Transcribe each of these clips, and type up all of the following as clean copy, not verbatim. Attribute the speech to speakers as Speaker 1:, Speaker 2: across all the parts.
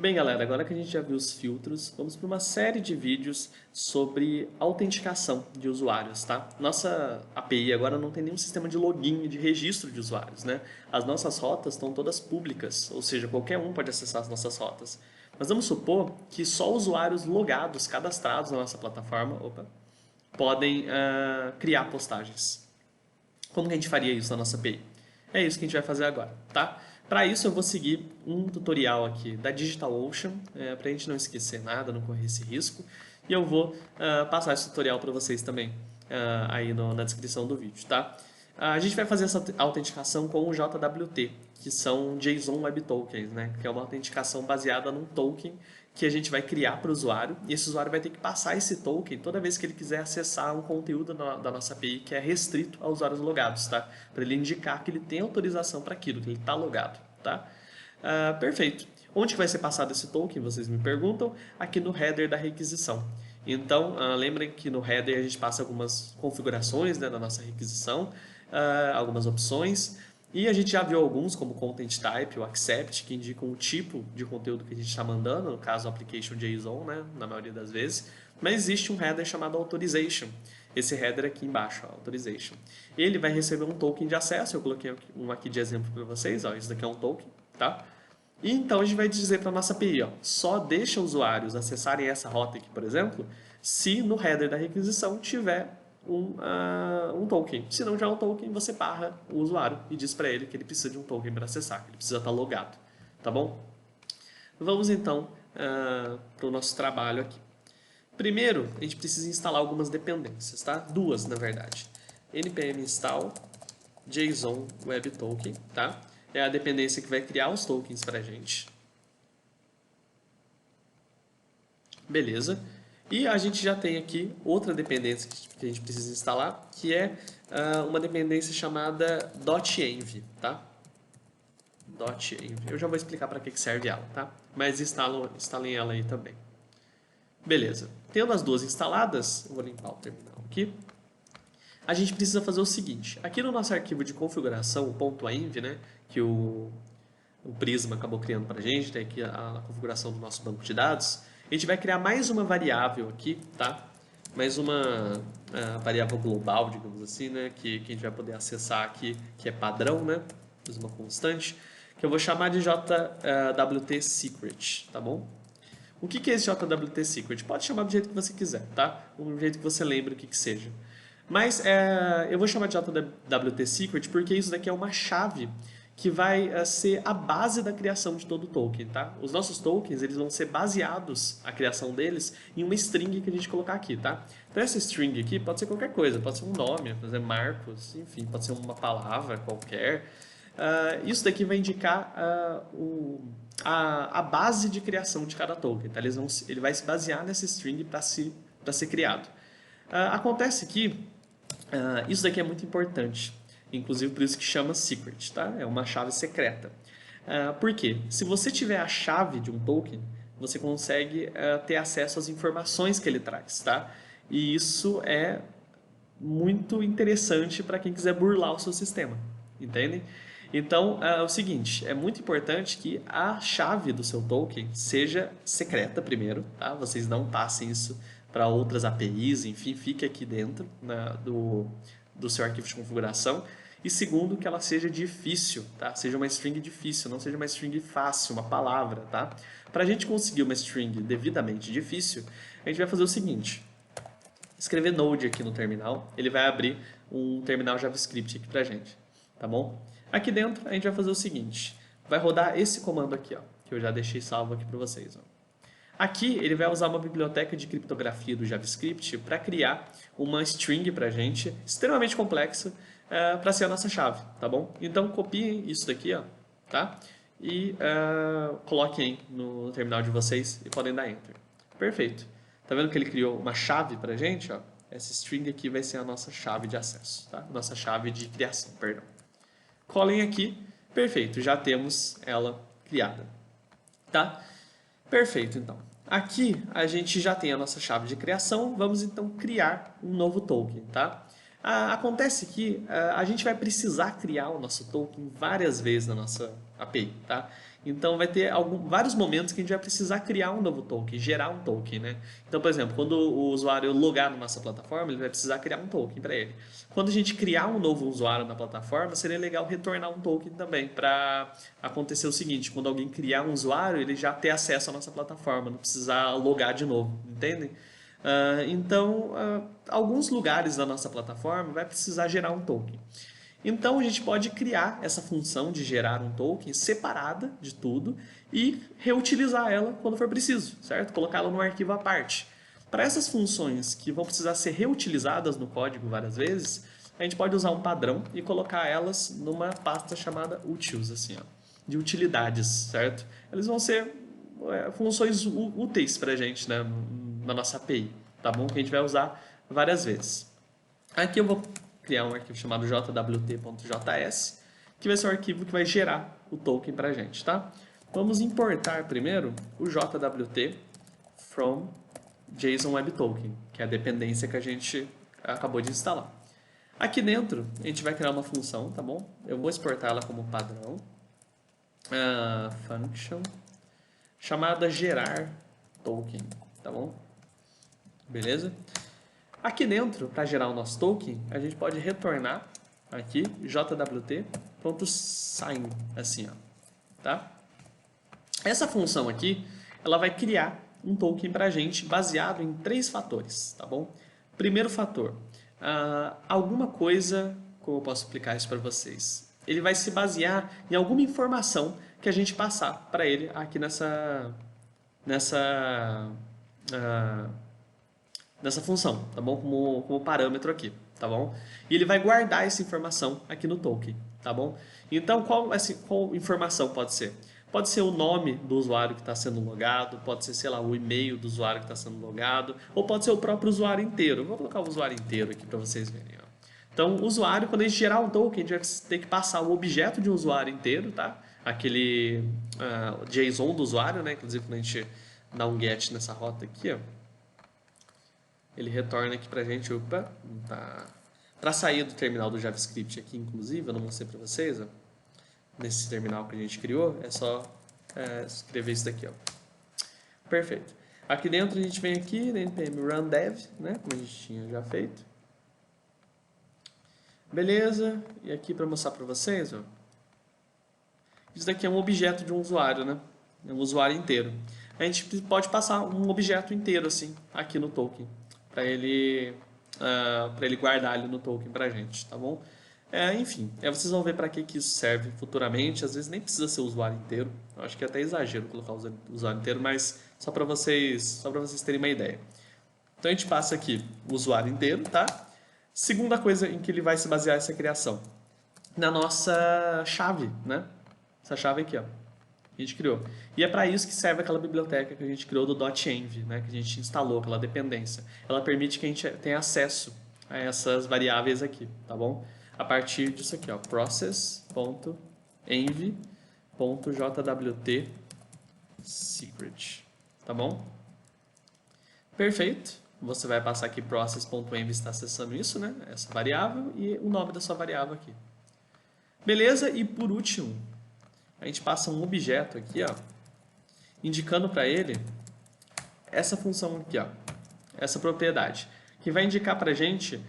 Speaker 1: Bem, galera, agora que a gente já viu os filtros, vamos para uma série de vídeos sobre autenticação de usuários, tá? Nossa API agora não tem nenhum sistema de login e de registro de usuários, né? As nossas rotas estão todas públicas, ou seja, qualquer um pode acessar as nossas rotas. Mas vamos supor que só usuários logados, cadastrados na nossa plataforma, podem criar postagens. Como que a gente faria isso na nossa API? É isso que a gente vai fazer agora, tá? Para isso eu vou seguir um tutorial aqui da DigitalOcean, para a gente não esquecer nada, não correr esse risco. E eu vou passar esse tutorial para vocês também aí na descrição do vídeo, tá? A gente vai fazer essa autenticação com o JWT, que são JSON Web Tokens, né? Que é uma autenticação baseada num token que a gente vai criar para o usuário, e esse usuário vai ter que passar esse token toda vez que ele quiser acessar um conteúdo da nossa API que é restrito a usuários logados, tá? Para ele indicar que ele tem autorização para aquilo, que ele está logado, tá? Perfeito. Onde que vai ser passado esse token, vocês me perguntam? Aqui no header da requisição. Então, lembrem que no header a gente passa algumas configurações, né, da nossa requisição, algumas opções, e a gente já viu alguns, como Content Type ou Accept, que indicam o tipo de conteúdo que a gente está mandando, no caso Application JSON, né, na maioria das vezes. Mas existe um header chamado Authorization. Esse header aqui embaixo, ó, Authorization. Ele vai receber um token de acesso, eu coloquei um aqui de exemplo para vocês, ó, esse daqui é um token, tá? E então a gente vai dizer para a nossa API, ó, só deixa usuários acessarem essa rota aqui, por exemplo, se no header da requisição tiver um token. Se não tiver um token, você barra o usuário e diz para ele que ele precisa de um token para acessar, que ele precisa estar logado. Tá bom? Vamos então para o nosso trabalho aqui. Primeiro, a gente precisa instalar algumas dependências, tá? Duas, na verdade. npm install JSON Web Token, tá? É a dependência que vai criar os tokens para a gente. Beleza. E a gente já tem aqui outra dependência que a gente precisa instalar, que é uma dependência chamada .env, tá? .env. Eu já vou explicar para que serve ela, tá? Mas instalem ela aí também. Beleza. Tendo as duas instaladas, eu vou limpar o terminal aqui. A gente precisa fazer o seguinte. Aqui no nosso arquivo de configuração, o .env, né, que o Prisma acabou criando para a gente, tem aqui a configuração do nosso banco de dados, a gente vai criar mais uma variável aqui, tá? Mais uma variável global, digamos assim, né? Que a gente vai poder acessar aqui, que é padrão, né? Uma constante, que eu vou chamar de JWT Secret, tá bom? O que é esse JWT Secret? Pode chamar do jeito que você quiser, tá? Do jeito que você lembra o que seja. Mas eu vou chamar de JWT Secret porque isso daqui é uma chave que vai ser a base da criação de todo o token, tá? Os nossos tokens, eles vão ser baseados, a criação deles, em uma string que a gente colocar aqui, tá? Então essa string aqui pode ser qualquer coisa, pode ser um nome, por exemplo, Marcos, enfim, pode ser uma palavra qualquer. Isso daqui vai indicar a base de criação de cada token, tá? Ele vai se basear nessa string para ser criado. Acontece que isso daqui é muito importante, inclusive por isso que chama secret, tá? É uma chave secreta. Por quê? Se você tiver a chave de um token, você consegue ter acesso às informações que ele traz, tá? E isso é muito interessante para quem quiser burlar o seu sistema, entendem? Então, é o seguinte, é muito importante que a chave do seu token seja secreta primeiro, tá? Vocês não passem isso para outras APIs, enfim, fique aqui dentro do seu arquivo de configuração. E segundo, que ela seja difícil, tá? Seja uma string difícil, não seja uma string fácil, uma palavra, tá? Para a gente conseguir uma string devidamente difícil, a gente vai fazer o seguinte. Escrever Node aqui no terminal, ele vai abrir um terminal JavaScript aqui pra gente, tá bom? Aqui dentro a gente vai fazer o seguinte, vai rodar esse comando aqui, ó, que eu já deixei salvo aqui para vocês, ó. Aqui ele vai usar uma biblioteca de criptografia do JavaScript para criar uma string para a gente, extremamente complexa, para ser a nossa chave, tá bom? Então copiem isso daqui, ó, tá? E coloquem no terminal de vocês e podem dar Enter. Perfeito. Tá vendo que ele criou uma chave para a gente? Ó? Essa string aqui vai ser a nossa chave de acesso, tá? Nossa chave de criação, perdão. Colhem aqui. Perfeito, já temos ela criada, tá? Perfeito, então. Aqui a gente já tem a nossa chave de criação, vamos então criar um novo token, tá? Acontece que a gente vai precisar criar o nosso token várias vezes na nossa API, tá? Então vai ter vários momentos que a gente vai precisar criar um novo token, gerar um token, né? Então, por exemplo, quando o usuário logar na nossa plataforma, ele vai precisar criar um token para ele. Quando a gente criar um novo usuário na plataforma, seria legal retornar um token também, para acontecer o seguinte, quando alguém criar um usuário, ele já ter acesso à nossa plataforma, não precisar logar de novo, entendem? Então, alguns lugares da nossa plataforma vai precisar gerar um token. Então, a gente pode criar essa função de gerar um token separada de tudo e reutilizar ela quando for preciso, certo? Colocá-la num arquivo à parte. Para essas funções que vão precisar ser reutilizadas no código várias vezes, a gente pode usar um padrão e colocar elas numa pasta chamada utils, assim, ó, de utilidades, certo? Eles vão ser funções úteis para a gente, né, na nossa API, tá bom? Que a gente vai usar várias vezes. Aqui eu vou criar um arquivo chamado jwt.js, que vai ser o arquivo que vai gerar o token para a gente, tá? Vamos importar primeiro o jwt from JSON Web Token, que é a dependência que a gente acabou de instalar. Aqui dentro, a gente vai criar uma função, tá bom? Eu vou exportar ela como padrão, function, chamada gerar token, tá bom? Beleza? Aqui dentro, para gerar o nosso token, a gente pode retornar aqui jwt.sign, assim, ó, tá? Essa função aqui, ela vai criar um token para a gente baseado em 3 fatores, tá bom? Primeiro fator, alguma coisa, como eu posso explicar isso para vocês? Ele vai se basear em alguma informação que a gente passar para ele aqui nessa função, tá bom? Como parâmetro aqui, tá bom? E ele vai guardar essa informação aqui no token, tá bom? Então, qual informação pode ser? Pode ser o nome do usuário que está sendo logado, pode ser, sei lá, o e-mail do usuário que está sendo logado, ou pode ser o próprio usuário inteiro. Eu vou colocar o usuário inteiro aqui para vocês verem, ó. Então, o usuário, quando a gente gerar um token, a gente vai ter que passar o objeto de um usuário inteiro, tá? Aquele JSON do usuário, né? Inclusive, quando a gente dá um get nessa rota aqui, ó, ele retorna aqui pra gente, opa, tá. Para sair do terminal do JavaScript aqui, inclusive, eu não mostrei para vocês, ó, nesse terminal que a gente criou, é só escrever isso daqui, ó. Perfeito. Aqui dentro a gente vem aqui, npm run dev, né, como a gente tinha já feito. Beleza, e aqui para mostrar para vocês, ó, isso daqui é um objeto de um usuário, né, é um usuário inteiro. A gente pode passar um objeto inteiro assim, aqui no token, para ele guardar ali no token para a gente, tá bom? Enfim, vocês vão ver para que isso serve futuramente. Às vezes nem precisa ser o usuário inteiro. Eu acho que é até exagero colocar o usuário inteiro, mas só para vocês terem uma ideia. Então a gente passa aqui o usuário inteiro, tá? Segunda coisa em que ele vai se basear essa criação, na nossa chave, né? Essa chave aqui, ó, que a gente criou. E é para isso que serve aquela biblioteca que a gente criou do .env, né? Que a gente instalou, aquela dependência. Ela permite que a gente tenha acesso a essas variáveis aqui, tá bom? A partir disso aqui, ó, process.env.jwt-secret, tá bom? Perfeito. Você vai passar aqui process.env está acessando isso, né? Essa variável e o nome da sua variável aqui. Beleza? E por último, a gente passa um objeto aqui, ó, indicando para ele essa função aqui, ó, essa propriedade, que vai indicar para a gente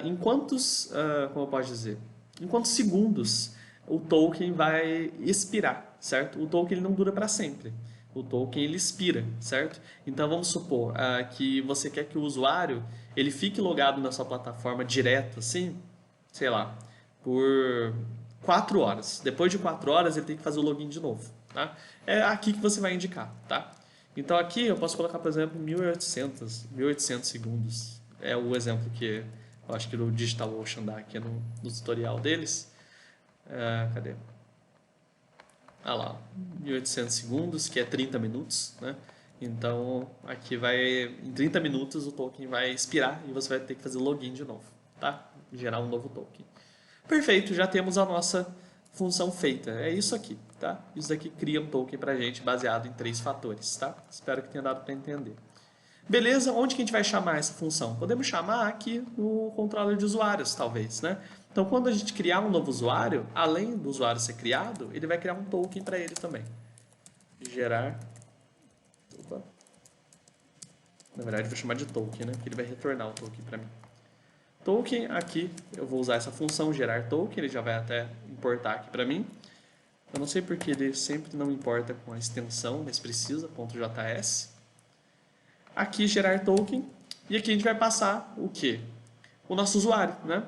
Speaker 1: em quantos, como eu posso dizer, em quantos segundos o token vai expirar, certo? O token ele não dura para sempre. O token ele expira, certo? Então vamos supor que você quer que o usuário ele fique logado na sua plataforma direto, assim, sei lá, por 4 horas. Depois de 4 horas ele tem que fazer o login de novo, tá? É aqui que você vai indicar, tá? Então aqui eu posso colocar, por exemplo, 1800 segundos. É o exemplo que eu acho que o DigitalOcean dá aqui no tutorial deles. Cadê? Ah lá, 1800 segundos, que é 30 minutos, né? Então, aqui em 30 minutos o token vai expirar e você vai ter que fazer login de novo, tá? Gerar um novo token. Perfeito, já temos a nossa função feita. É isso aqui, tá? Isso daqui cria um token pra gente baseado em 3 fatores, tá? Espero que tenha dado para entender. Beleza, onde que a gente vai chamar essa função? Podemos chamar aqui no controller de usuários, talvez, né? Então, quando a gente criar um novo usuário, além do usuário ser criado, ele vai criar um token para ele também. Gerar... Opa. Na verdade, eu vou chamar de token, né? Porque ele vai retornar o token para mim. Token, aqui, eu vou usar essa função gerar token, ele já vai até importar aqui para mim. Eu não sei porque ele sempre não importa com a extensão, mas precisa, .js. Aqui, gerar token. E aqui a gente vai passar o quê? O nosso usuário, né?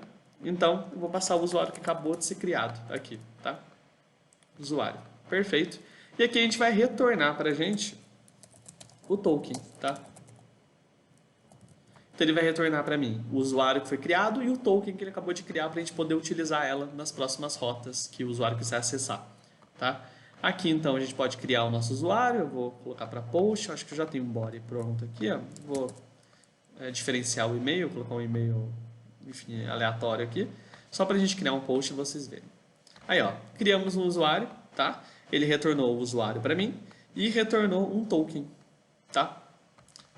Speaker 1: Então, eu vou passar o usuário que acabou de ser criado aqui, tá? Usuário. Perfeito. E aqui a gente vai retornar para a gente o token, tá? Então ele vai retornar para mim o usuário que foi criado e o token que ele acabou de criar para a gente poder utilizar ela nas próximas rotas que o usuário quiser acessar, tá? Aqui então a gente pode criar o nosso usuário, eu vou colocar para post, acho que eu já tenho um body pronto aqui, ó. Vou diferenciar o e-mail, colocar um e-mail, enfim, aleatório aqui, só para a gente criar um post e vocês verem. Aí, ó, criamos um usuário, tá? Ele retornou o usuário para mim e retornou um token, tá?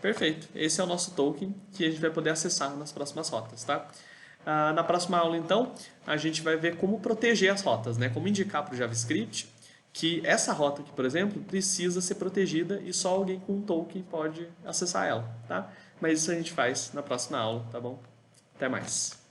Speaker 1: Perfeito. Esse é o nosso token que a gente vai poder acessar nas próximas rotas, tá? Na próxima aula, então, a gente vai ver como proteger as rotas, né? Como indicar para o JavaScript que essa rota aqui, por exemplo, precisa ser protegida e só alguém com um token pode acessar ela, tá? Mas isso a gente faz na próxima aula, tá bom? Até mais.